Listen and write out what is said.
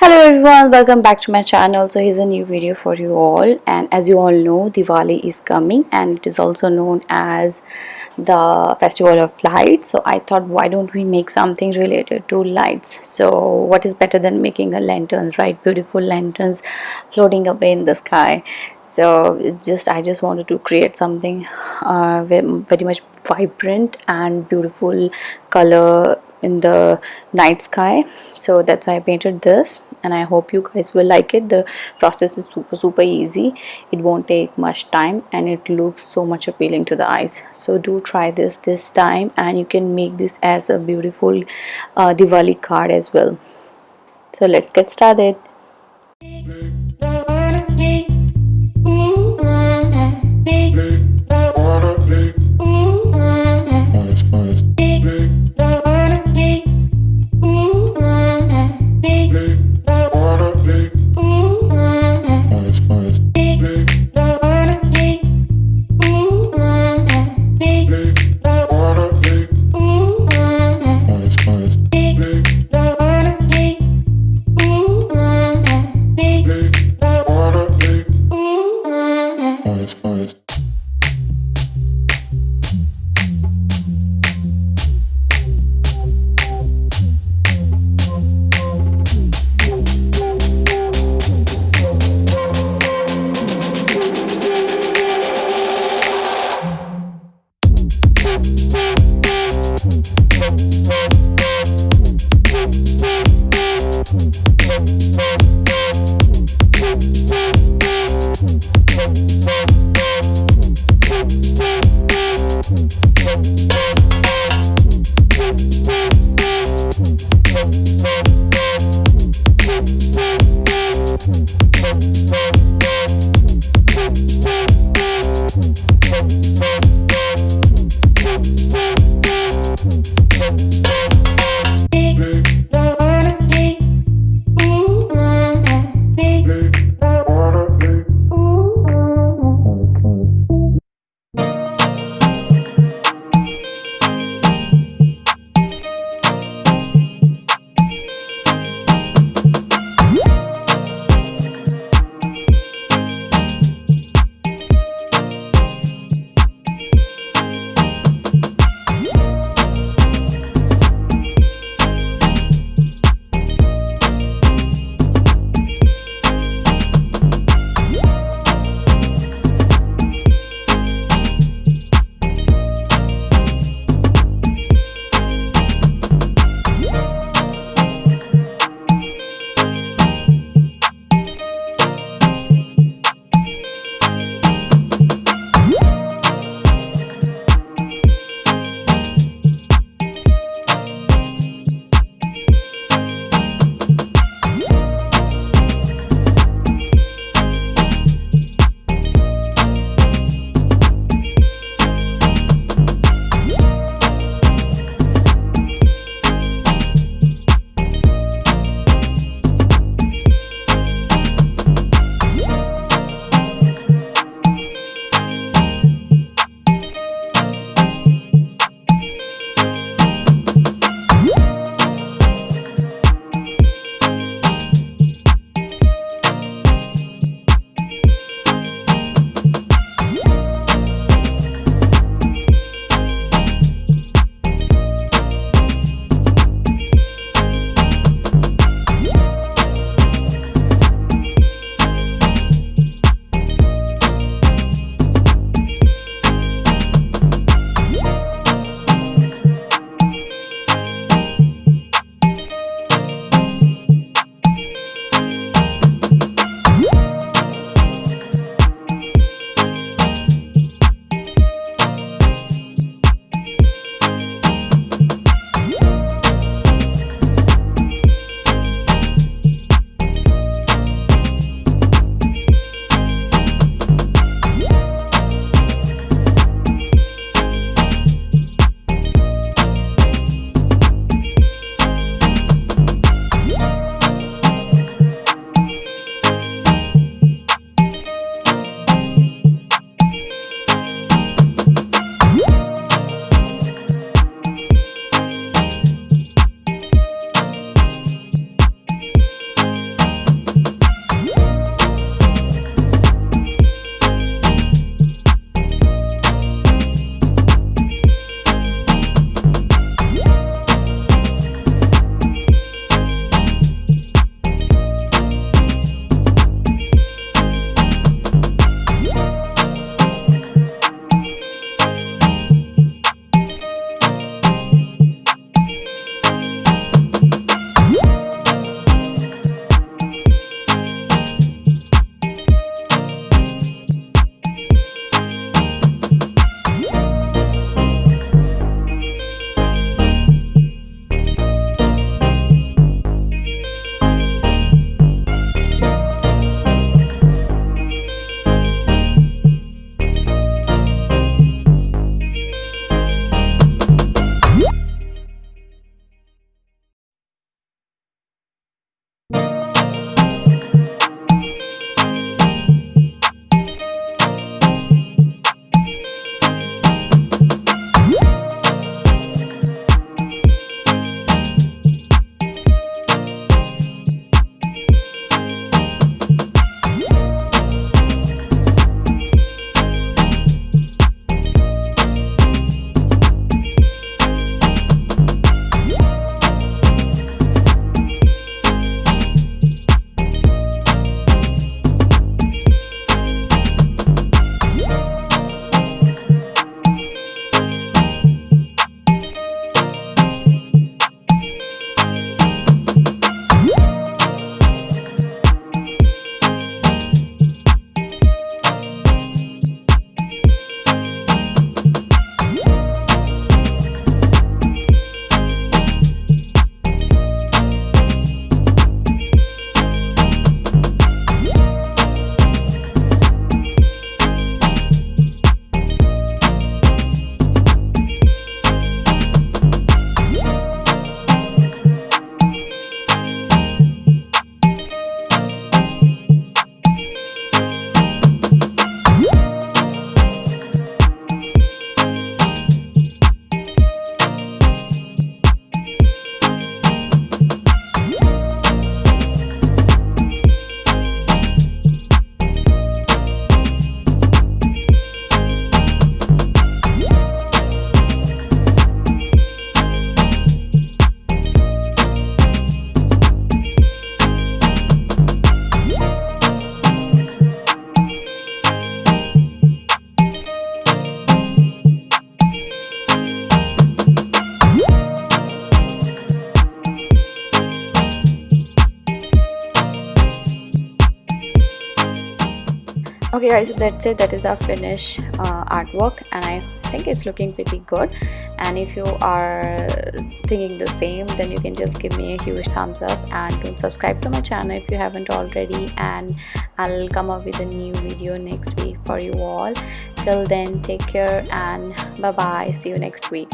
Hello everyone, welcome back to my channel. So here's a new video for you all, and as you all know, Diwali is coming and it is also known as the festival of lights. So I thought, why don't we make something related to lights? So what is better than making a lanterns, right? Beautiful lanterns floating away in the sky. So I just wanted to create something very much vibrant and beautiful color in the night sky. So that's why I painted this, and I hope you guys will like it. The process is super easy. It won't take much time and it looks so much appealing to the eyes. So do try this time, and you can make this as a beautiful Diwali card as well. So let's get started. Okay guys, so that's it. That is our finished artwork, and I think it's looking pretty good. And if you are thinking the same, then you can just give me a huge thumbs up, and don't subscribe to my channel if you haven't already. And I'll come up with a new video next week for you all. Till then, take care and bye bye. See you next week.